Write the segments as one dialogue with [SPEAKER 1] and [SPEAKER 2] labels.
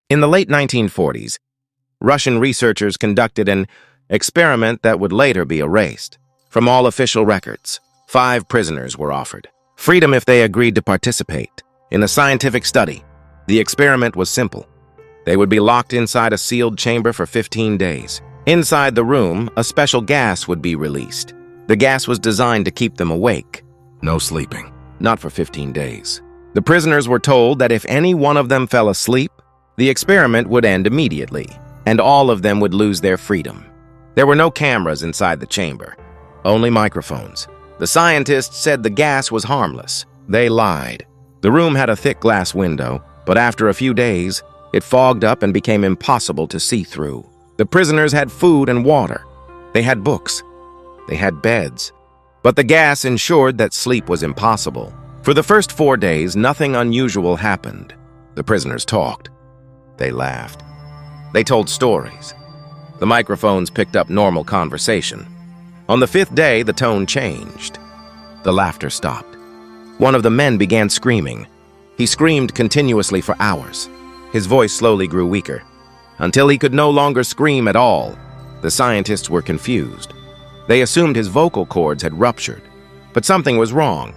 [SPEAKER 1] In the late 1940s, Russian researchers conducted an experiment that would later be erased. From all official records, 5 prisoners were offered freedom if they agreed to participate in a scientific study. The experiment was simple. They would be locked inside a sealed chamber for 15 days. Inside the room, a special gas would be released. The gas was designed to keep them awake. No sleeping. Not for 15 days. The prisoners were told that if any one of them fell asleep, the experiment would end immediately, and all of them would lose their freedom. There were no cameras inside the chamber, only microphones. The scientists said the gas was harmless. They lied. The room had a thick glass window, but after a few days, it fogged up and became impossible to see through. The prisoners had food and water. They had books. They had beds. But the gas ensured that sleep was impossible. For the first 4 days, nothing unusual happened. The prisoners talked. They laughed. They told stories. The microphones picked up normal conversation. On the 5th day, the tone changed. The laughter stopped. One of the men began screaming. He screamed continuously for hours. His voice slowly grew weaker, until he could no longer scream at all. The scientists were confused. They assumed his vocal cords had ruptured, but something was wrong.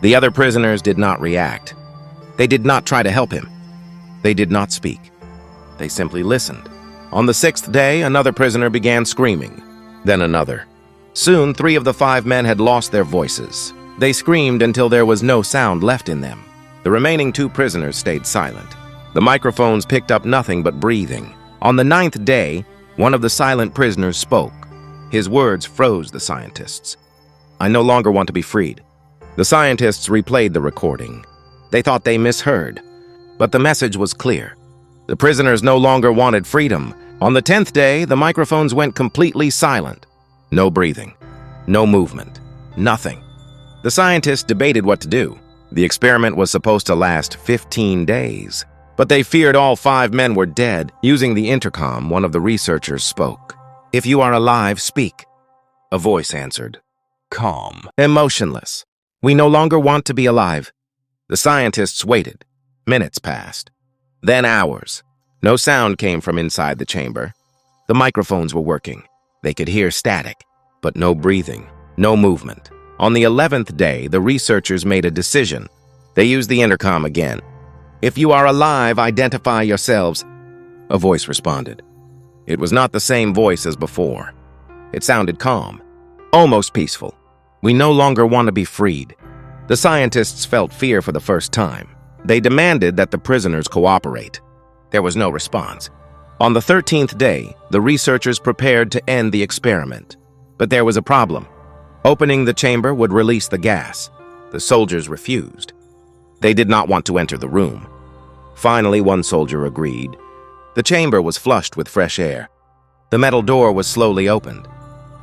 [SPEAKER 1] The other prisoners did not react. They did not try to help him. They did not speak. They simply listened. On the 6th day, another prisoner began screaming, then another. Soon, 3 of the 5 men had lost their voices. They screamed until there was no sound left in them. The remaining 2 prisoners stayed silent. The microphones picked up nothing but breathing. On the 9th day, one of the silent prisoners spoke. His words froze the scientists. "I no longer want to be freed." The scientists replayed the recording. They thought they misheard, but the message was clear. The prisoners no longer wanted freedom. On the 10th day, the microphones went completely silent. No breathing, no movement, nothing. The scientists debated what to do. The experiment was supposed to last 15 days, but they feared all 5 men were dead. Using the intercom, one of the researchers spoke. "If you are alive, speak." A voice answered, calm, emotionless. "We no longer want to be alive." The scientists waited. Minutes passed. Then hours. No sound came from inside the chamber. The microphones were working. They could hear static, but no breathing, no movement. On the 11th day, the researchers made a decision. They used the intercom again. "If you are alive, identify yourselves." A voice responded. It was not the same voice as before. It sounded calm, almost peaceful. "We no longer want to be freed." The scientists felt fear for the first time. They demanded that the prisoners cooperate. There was no response. On the 13th day, the researchers prepared to end the experiment. But there was a problem. Opening the chamber would release the gas. The soldiers refused. They did not want to enter the room. Finally, one soldier agreed. The chamber was flushed with fresh air. The metal door was slowly opened.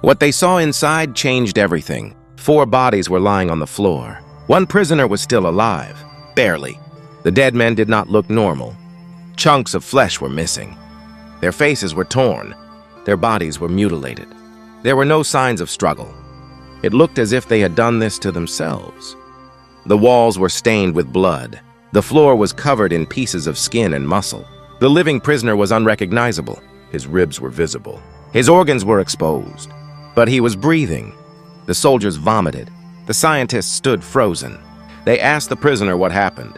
[SPEAKER 1] What they saw inside changed everything. 4 bodies were lying on the floor. One prisoner was still alive, barely. The dead men did not look normal. Chunks of flesh were missing. Their faces were torn. Their bodies were mutilated. There were no signs of struggle. It looked as if they had done this to themselves. The walls were stained with blood. The floor was covered in pieces of skin and muscle. The living prisoner was unrecognizable. His ribs were visible. His organs were exposed. But he was breathing. The soldiers vomited. The scientists stood frozen. They asked the prisoner what happened.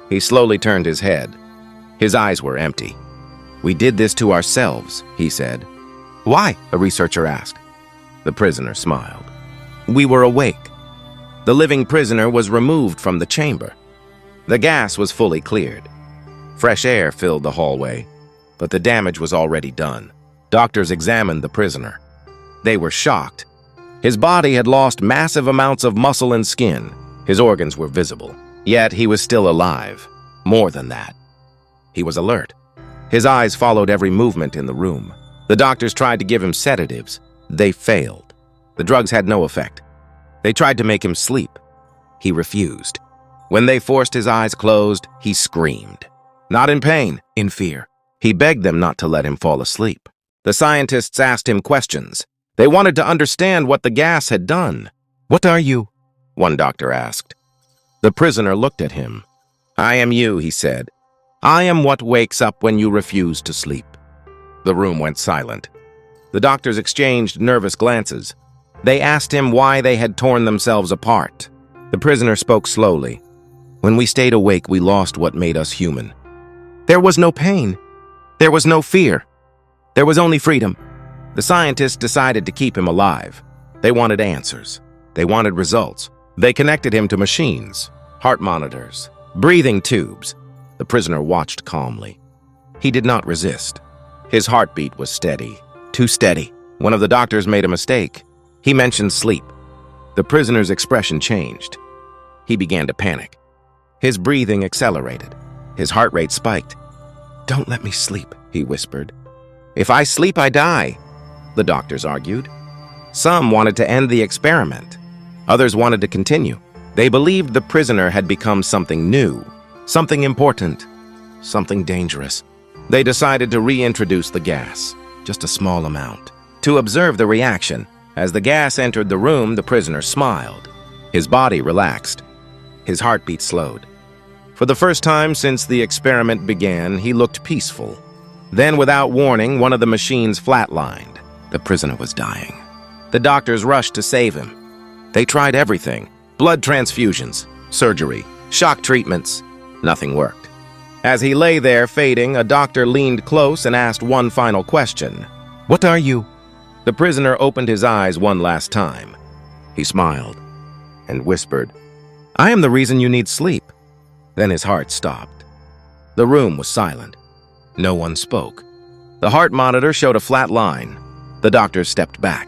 [SPEAKER 1] He slowly turned his head. His eyes were empty. "We did this to ourselves," he said. "Why?" a researcher asked. The prisoner smiled. "We were awake." The living prisoner was removed from the chamber. The gas was fully cleared. Fresh air filled the hallway, but the damage was already done. Doctors examined the prisoner. They were shocked. His body had lost massive amounts of muscle and skin. His organs were visible. Yet he was still alive. More than that. He was alert. His eyes followed every movement in the room. The doctors tried to give him sedatives. They failed. The drugs had no effect. They tried to make him sleep. He refused. When they forced his eyes closed, he screamed. Not in pain, in fear. He begged them not to let him fall asleep. The scientists asked him questions. They wanted to understand what the gas had done. "What are you?" one doctor asked. The prisoner looked at him. "I am you," he said. I am what wakes up when you refuse to sleep." The room went silent. The doctors exchanged nervous glances. They asked him why they had torn themselves apart. The prisoner spoke slowly. "When we stayed awake, we lost what made us human. There was no pain. There was no fear. There was only freedom." The scientists decided to keep him alive. They wanted answers. They wanted results. They connected him to machines, heart monitors, breathing tubes. The prisoner watched calmly. He did not resist. His heartbeat was steady, too steady. One of the doctors made a mistake. He mentioned sleep. The prisoner's expression changed. He began to panic. His breathing accelerated. His heart rate spiked. "Don't let me sleep," he whispered. "If I sleep, I die," the doctors argued. Some wanted to end the experiment. Others wanted to continue. They believed the prisoner had become something new, something important, something dangerous. They decided to reintroduce the gas, just a small amount, to observe the reaction. As the gas entered the room, the prisoner smiled. His body relaxed. His heartbeat slowed. For the first time since the experiment began, he looked peaceful. Then, without warning, one of the machines flatlined. The prisoner was dying. The doctors rushed to save him. They tried everything: blood transfusions, surgery, shock treatments. Nothing worked. As he lay there fading, a doctor leaned close and asked one final question. "What are you?" The prisoner opened his eyes one last time. He smiled and whispered, "I am the reason you need sleep." Then his heart stopped. The room was silent. No one spoke. The heart monitor showed a flat line. The doctors stepped back.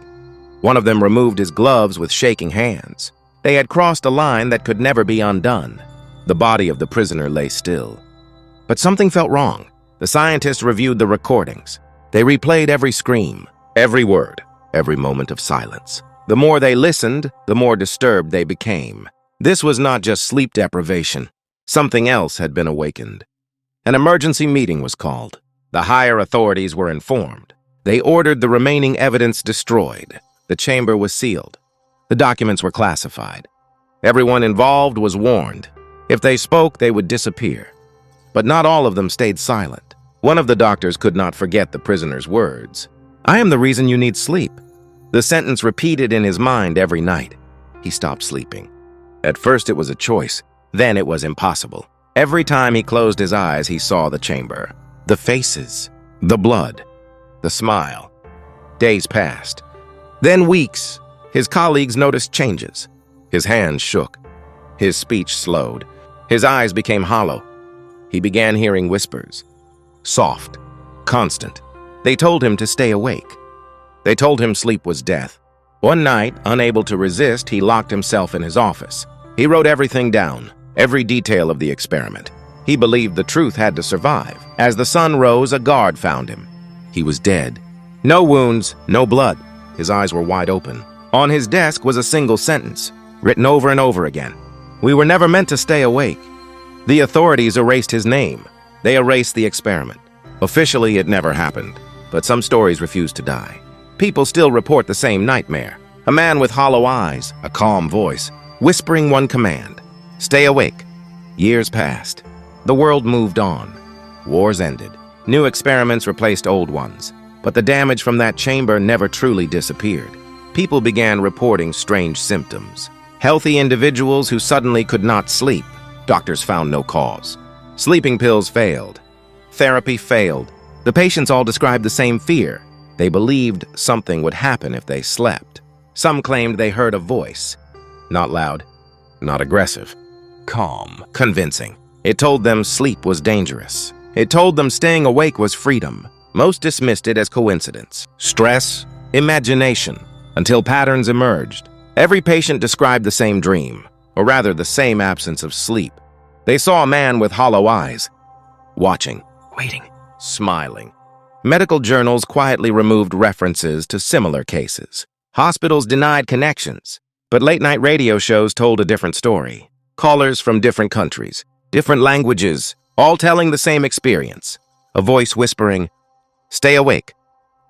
[SPEAKER 1] One of them removed his gloves with shaking hands. They had crossed a line that could never be undone. The body of the prisoner lay still. But something felt wrong. The scientists reviewed the recordings. They replayed every scream, every word, every moment of silence. The more they listened, the more disturbed they became. This was not just sleep deprivation. Something else had been awakened. An emergency meeting was called. The higher authorities were informed. They ordered the remaining evidence destroyed. The chamber was sealed. The documents were classified. Everyone involved was warned. If they spoke, they would disappear. But not all of them stayed silent. One of the doctors could not forget the prisoner's words. "I am the reason you need sleep." The sentence repeated in his mind every night. He stopped sleeping. At first it was a choice. Then it was impossible. Every time he closed his eyes, he saw the chamber. The faces. The blood. The smile. Days passed. Then weeks. His colleagues noticed changes. His hands shook. His speech slowed. His eyes became hollow. He began hearing whispers. Soft. Constant. They told him to stay awake. They told him sleep was death. One night, unable to resist, he locked himself in his office. He wrote everything down, every detail of the experiment. He believed the truth had to survive. As the sun rose, a guard found him. He was dead. No wounds, no blood. His eyes were wide open. On his desk was a single sentence, written over and over again. "We were never meant to stay awake." The authorities erased his name. They erased the experiment. Officially, it never happened, but some stories refused to die. People still report the same nightmare. A man with hollow eyes, a calm voice, whispering one command: stay awake. Years passed. The world moved on. Wars ended. New experiments replaced old ones. But the damage from that chamber never truly disappeared. People began reporting strange symptoms. Healthy individuals who suddenly could not sleep. Doctors found no cause. Sleeping pills failed. Therapy failed. The patients all described the same fear. They believed something would happen if they slept. Some claimed they heard a voice. Not loud, not aggressive. Calm, convincing. It told them sleep was dangerous. It told them staying awake was freedom. Most dismissed it as coincidence, stress, imagination, until patterns emerged. Every patient described the same dream, or rather the same absence of sleep. They saw a man with hollow eyes, watching, waiting, smiling. Medical journals quietly removed references to similar cases. Hospitals denied connections, but late-night radio shows told a different story. Callers from different countries, different languages, all telling the same experience. A voice whispering, "Stay awake."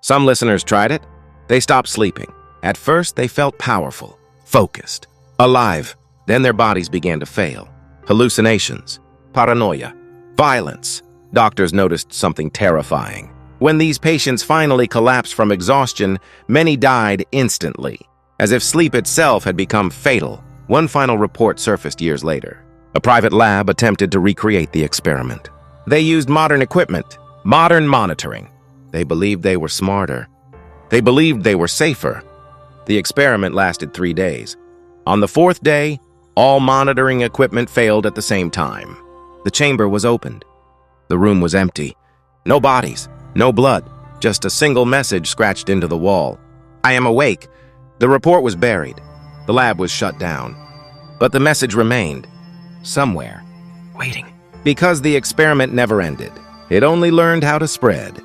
[SPEAKER 1] Some listeners tried it. They stopped sleeping. At first, they felt powerful, focused, alive. Then their bodies began to fail. Hallucinations, paranoia, violence. doctors noticed something terrifying. When these patients finally collapsed from exhaustion, many died instantly, as if sleep itself had become fatal. One final report surfaced years later. A private lab attempted to recreate the experiment. They used modern equipment, modern monitoring. They believed they were smarter. They believed they were safer. The experiment lasted 3 days. On the 4th day, all monitoring equipment failed at the same time. The chamber was opened. The room was empty. No bodies, no blood, just a single message scratched into the wall. "I am awake." The report was buried. The lab was shut down. But the message remained, somewhere, waiting. Because the experiment never ended. It only learned how to spread.